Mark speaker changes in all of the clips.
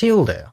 Speaker 1: Tilde.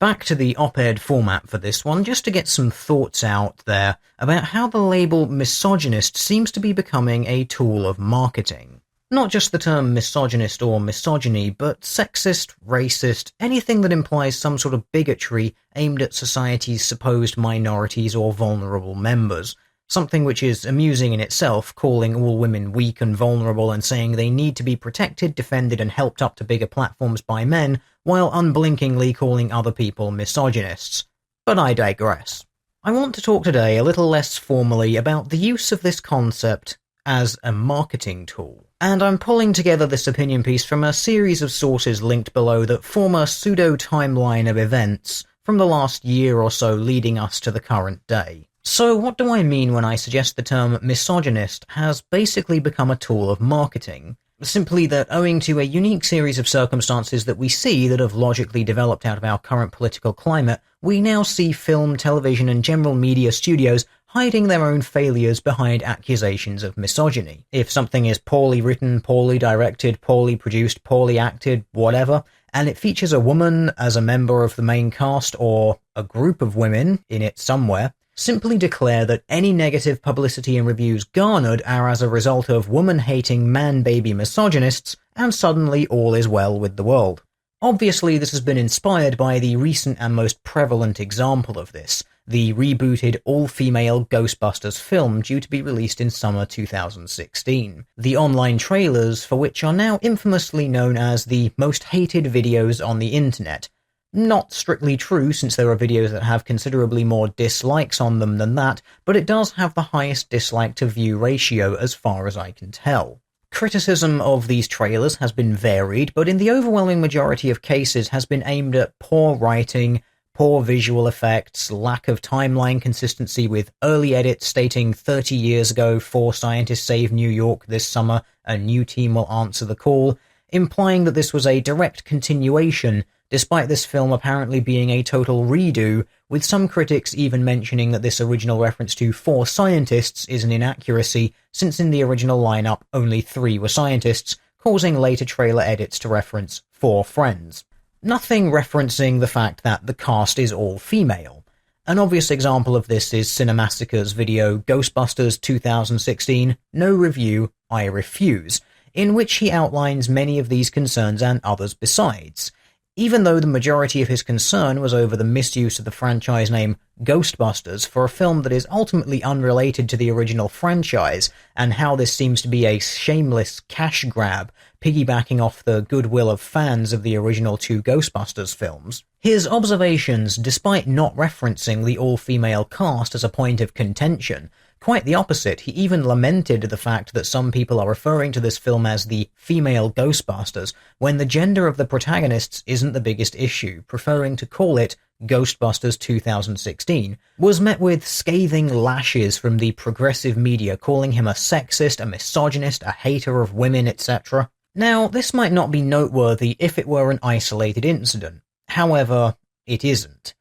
Speaker 1: Back to the op-ed format for this one, just to get some thoughts out there about how the label misogynist seems to be becoming a tool of marketing. Not just the term misogynist or misogyny, but sexist, racist, anything that implies some sort of bigotry aimed at society's supposed minorities or vulnerable members. Something which is amusing in itself, calling all women weak and vulnerable and saying they need to be protected, defended and helped up to bigger platforms by men, while unblinkingly calling other people misogynists. But I digress. I want to talk today a little less formally about the use of this concept as a marketing tool. And I'm pulling together this opinion piece from a series of sources linked below that form a pseudo-timeline of events from the last year or so leading us to the current day. So what do I mean when I suggest the term misogynist has basically become a tool of marketing? Simply that owing to a unique series of circumstances that we see that have logically developed out of our current political climate, we now see film, television and general media studios hiding their own failures behind accusations of misogyny. If something is poorly written, poorly directed, poorly produced, poorly acted, whatever, and it features a woman as a member of the main cast or a group of women in it somewhere, simply declare that any negative publicity and reviews garnered are as a result of woman-hating man-baby misogynists, and suddenly all is well with the world. Obviously, this has been inspired by the recent and most prevalent example of this, the rebooted all-female Ghostbusters film due to be released in summer 2016. The online trailers for which are now infamously known as the most hated videos on the internet. Not strictly true, since there are videos that have considerably more dislikes on them than that, but it does have the highest dislike-to-view ratio as far as I can tell. Criticism of these trailers has been varied, but in the overwhelming majority of cases has been aimed at poor writing, poor visual effects, lack of timeline consistency with early edits stating 30 years ago 4 scientists saved New York this summer, a new team will answer the call, implying that this was a direct continuation, despite this film apparently being a total redo, with some critics even mentioning that this original reference to 4 scientists is an inaccuracy, since in the original lineup only 3 were scientists, causing later trailer edits to reference 4 friends. Nothing referencing the fact that the cast is all female. An obvious example of this is Cinemassacre's video Ghostbusters 2016, No Review, I Refuse, in which he outlines many of these concerns and others besides. Even though the majority of his concern was over the misuse of the franchise name Ghostbusters for a film that is ultimately unrelated to the original franchise, and how this seems to be a shameless cash grab, piggybacking off the goodwill of fans of the original 2 Ghostbusters films. His observations, despite not referencing the all-female cast as a point of contention, quite the opposite, he even lamented the fact that some people are referring to this film as the female Ghostbusters, when the gender of the protagonists isn't the biggest issue, preferring to call it Ghostbusters 2016, was met with scathing lashes from the progressive media calling him a sexist, a misogynist, a hater of women, etc. Now, this might not be noteworthy if it were an isolated incident. However, it isn't.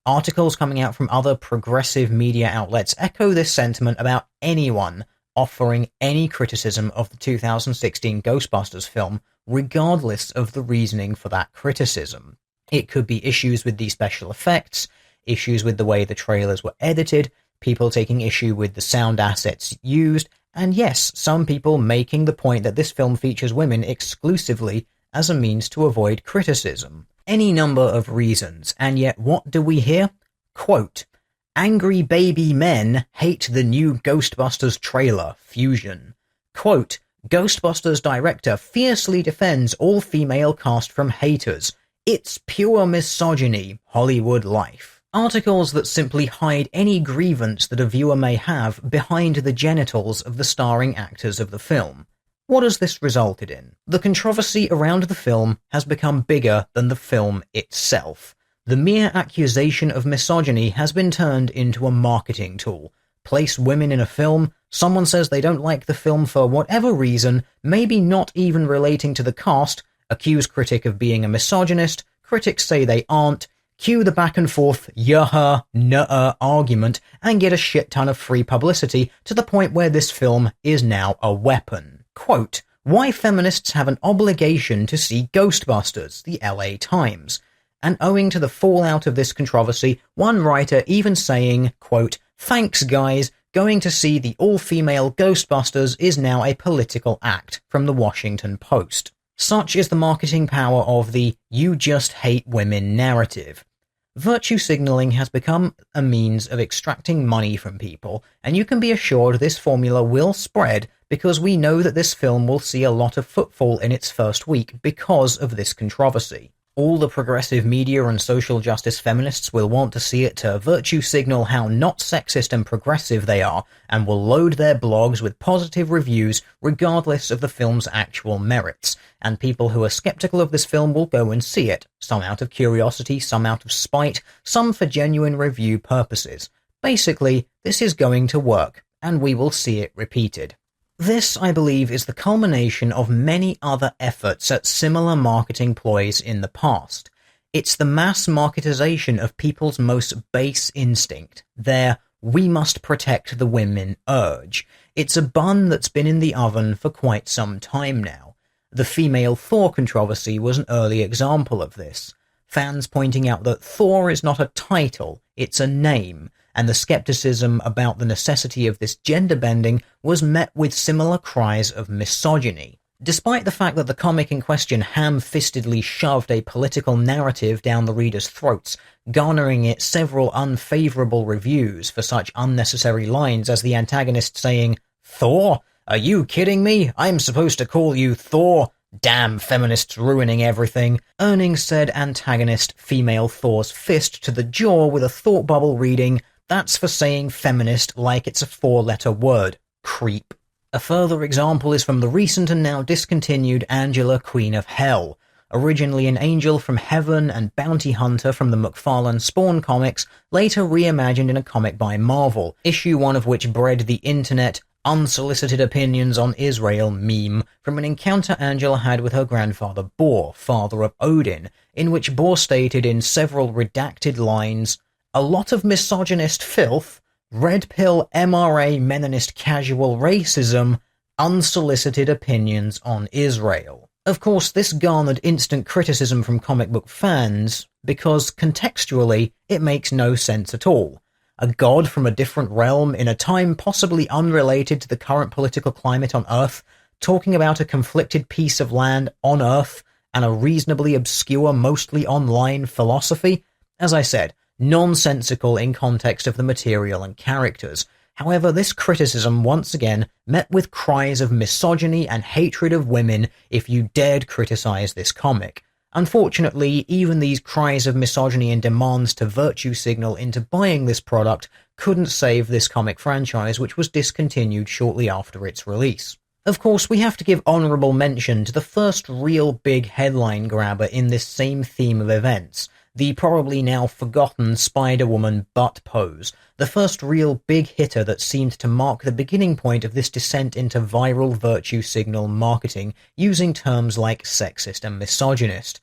Speaker 1: Articles coming out from other progressive media outlets echo this sentiment about anyone offering any criticism of the 2016 Ghostbusters film, regardless of the reasoning for that criticism. It could be issues with the special effects, issues with the way the trailers were edited, people taking issue with the sound assets used, and yes, some people making the point that this film features women exclusively as a means to avoid criticism. Any number of reasons, and yet what do we hear? Quote, "Angry baby men hate the new Ghostbusters trailer, Fusion." Quote, "Ghostbusters director fiercely defends all-female cast from haters. It's pure misogyny, Hollywood life." Articles that simply hide any grievance that a viewer may have behind the genitals of the starring actors of the film. What has this resulted in? The controversy around the film has become bigger than the film itself. The mere accusation of misogyny has been turned into a marketing tool. Place women in a film, someone says they don't like the film for whatever reason, maybe not even relating to the cast, accuse critic of being a misogynist, critics say they aren't, cue the back and forth yeah, nuh argument, and get a shit ton of free publicity to the point where this film is now a weapon. Quote, "Why feminists have an obligation to see Ghostbusters, the LA Times." And owing to the fallout of this controversy, one writer even saying, quote, "Thanks guys, going to see the all-female Ghostbusters is now a political act," from the Washington Post. Such is the marketing power of the "you just hate women" narrative. Virtue signaling has become a means of extracting money from people, and you can be assured this formula will spread because we know that this film will see a lot of footfall in its first week because of this controversy. All the progressive media and social justice feminists will want to see it to virtue signal how not sexist and progressive they are, and will load their blogs with positive reviews regardless of the film's actual merits. And people who are skeptical of this film will go and see it, some out of curiosity, some out of spite, some for genuine review purposes. Basically, this is going to work, and we will see it repeated. This, I believe, is the culmination of many other efforts at similar marketing ploys in the past. It's the mass marketization of people's most base instinct, their "we must protect the women" urge. It's a bun that's been in the oven for quite some time now. The female Thor controversy was an early example of this. Fans pointing out that Thor is not a title, it's a name, and the skepticism about the necessity of this gender bending was met with similar cries of misogyny. Despite the fact that the comic in question ham-fistedly shoved a political narrative down the readers' throats, garnering it several unfavourable reviews for such unnecessary lines as the antagonist saying, "Thor? Are you kidding me? I'm supposed to call you Thor? Damn feminists ruining everything," earning said antagonist female Thor's fist to the jaw with a thought bubble reading, "That's for saying feminist like it's a 4-letter word. Creep." A further example is from the recent and now discontinued Angela, Queen of Hell. Originally an angel from heaven and bounty hunter from the McFarlane Spawn comics, later reimagined in a comic by Marvel, issue 1 of which bred the internet "unsolicited opinions on Israel" meme from an encounter Angela had with her grandfather Bor, father of Odin, in which Bor stated in several redacted lines, "A lot of misogynist filth, red pill MRA Menonist casual racism, unsolicited opinions on Israel." Of course, this garnered instant criticism from comic book fans, because contextually, it makes no sense at all. A god from a different realm in a time possibly unrelated to the current political climate on Earth, talking about a conflicted piece of land on Earth and a reasonably obscure, mostly online philosophy? As I said, nonsensical in context of the material and characters. However, this criticism once again met with cries of misogyny and hatred of women if you dared criticize this comic. Unfortunately, even these cries of misogyny and demands to virtue signal into buying this product couldn't save this comic franchise, which was discontinued shortly after its release. Of course, we have to give honorable mention to the first real big headline grabber in this same theme of events, the probably now forgotten Spider-Woman butt pose, the first real big hitter that seemed to mark the beginning point of this descent into viral virtue signal marketing using terms like sexist and misogynist.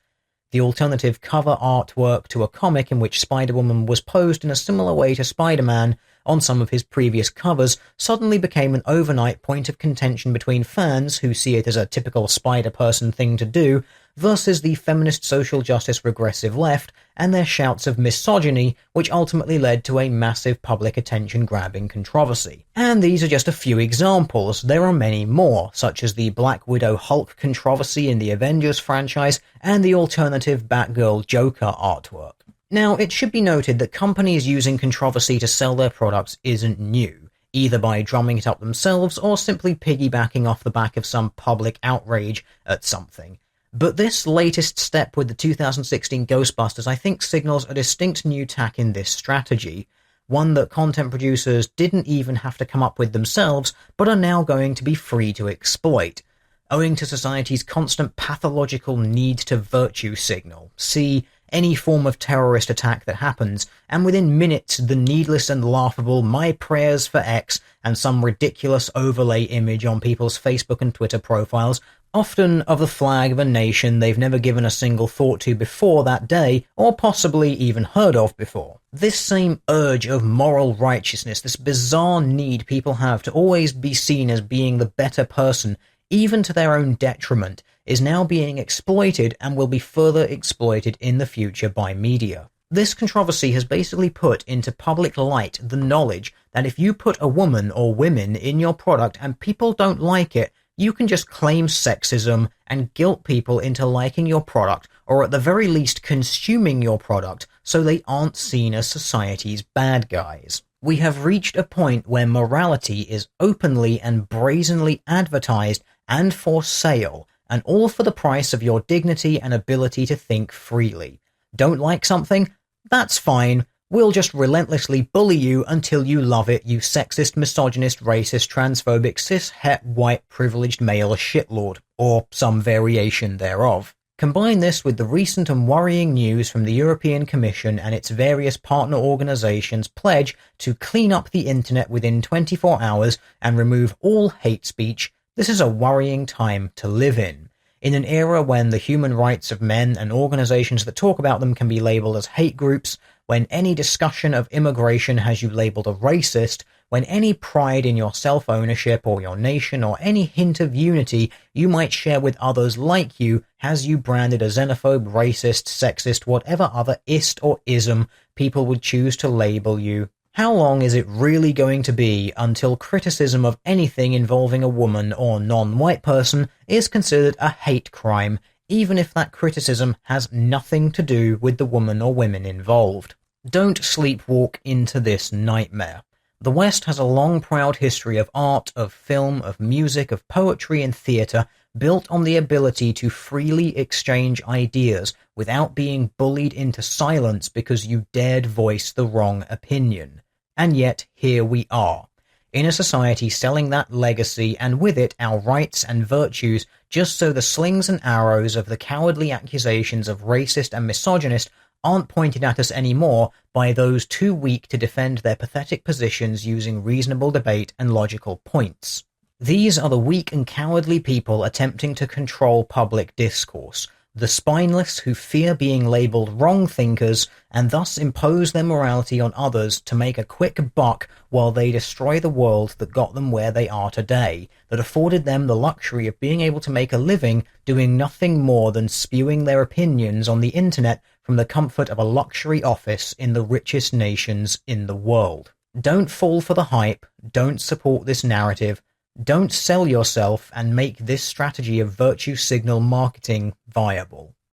Speaker 1: The alternative cover artwork to a comic in which Spider-Woman was posed in a similar way to Spider-Man on some of his previous covers suddenly became an overnight point of contention between fans, who see it as a typical Spider-Person thing to do, versus the feminist social justice regressive left and their shouts of misogyny, which ultimately led to a massive public attention-grabbing controversy. And these are just a few examples. There are many more, such as the Black Widow Hulk controversy in the Avengers franchise and the alternative Batgirl Joker artwork. Now, it should be noted that companies using controversy to sell their products isn't new, either by drumming it up themselves or simply piggybacking off the back of some public outrage at something. But this latest step with the 2016 Ghostbusters I think signals a distinct new tack in this strategy, one that content producers didn't even have to come up with themselves, but are now going to be free to exploit, owing to society's constant pathological need to virtue signal. See any form of terrorist attack that happens, and within minutes the needless and laughable "my prayers for X" and some ridiculous overlay image on people's Facebook and Twitter profiles, often of the flag of a nation they've never given a single thought to before that day, or possibly even heard of before. This same urge of moral righteousness, this bizarre need people have to always be seen as being the better person, even to their own detriment, is now being exploited and will be further exploited in the future by media. This controversy has basically put into public light the knowledge that if you put a woman or women in your product and people don't like it, you can just claim sexism and guilt people into liking your product, or at the very least consuming your product, so they aren't seen as society's bad guys. We have reached a point where morality is openly and brazenly advertised and for sale, and all for the price of your dignity and ability to think freely. Don't like something? That's fine. We'll just relentlessly bully you until you love it, you sexist, misogynist, racist, transphobic, cis-het, white, privileged male shitlord, or some variation thereof. Combine this with the recent and worrying news from the European Commission and its various partner organizations' pledge to clean up the internet within 24 hours and remove all hate speech. This is a worrying time to live in. In an era when the human rights of men and organizations that talk about them can be labeled as hate groups, when any discussion of immigration has you labeled a racist, when any pride in your self-ownership or your nation or any hint of unity you might share with others like you has you branded a xenophobe, racist, sexist, whatever other ist or ism people would choose to label you. How long is it really going to be until criticism of anything involving a woman or non-white person is considered a hate crime, even if that criticism has nothing to do with the woman or women involved? Don't sleepwalk into this nightmare. The West has a long, proud history of art, of film, of music, of poetry and theatre, built on the ability to freely exchange ideas without being bullied into silence because you dared voice the wrong opinion. And yet, here we are, in a society selling that legacy, and with it our rights and virtues, just so the slings and arrows of the cowardly accusations of racist and misogynist aren't pointed at us anymore by those too weak to defend their pathetic positions using reasonable debate and logical points. These are the weak and cowardly people attempting to control public discourse, the spineless who fear being labelled wrong thinkers and thus impose their morality on others to make a quick buck while they destroy the world that got them where they are today, that afforded them the luxury of being able to make a living doing nothing more than spewing their opinions on the internet from the comfort of a luxury office in the richest nations in the world. Don't fall for the hype, don't support this narrative, don't sell yourself and make this strategy of virtue signal marketing viable.